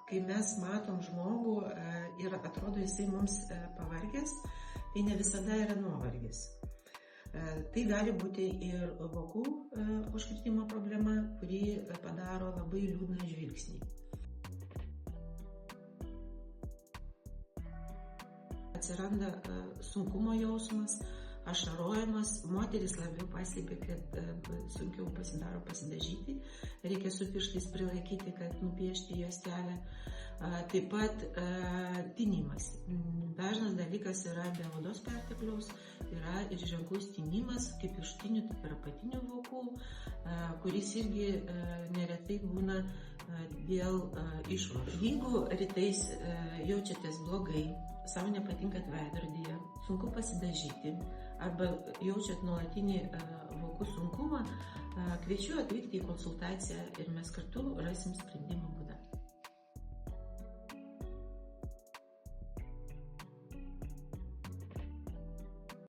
Kai mes matom žmogų ir atrodo jisai mums pavargęs, tai ne visada yra nuovargis. Tai gali būti ir vokų užkritimo problema, kuri padaro labai liūdną žvilgsnį. Atsiranda sunkumo jausmas, ašarojimas, moteris labiau pastebi, kad sunkiau pasidaro pasidažyti, reikia su pirštais prilaikyti, kad nupiešti juostelę. Taip pat tinimas. Dažnas dalykas yra be odos pertekliaus, yra ir ženklus tinimas, kaip viršutinių, taip ir apatinių vokų, kuris irgi neretai būna dėl išvaržų. Jeigu rytais jaučiatės blogai, savo nepatinkat veidrodyje, sunku pasidažyti arba jaučiat nuolatinį vokų sunkumą, kviečiu atvykti į konsultaciją ir mes kartu rasim sprendimo būdą.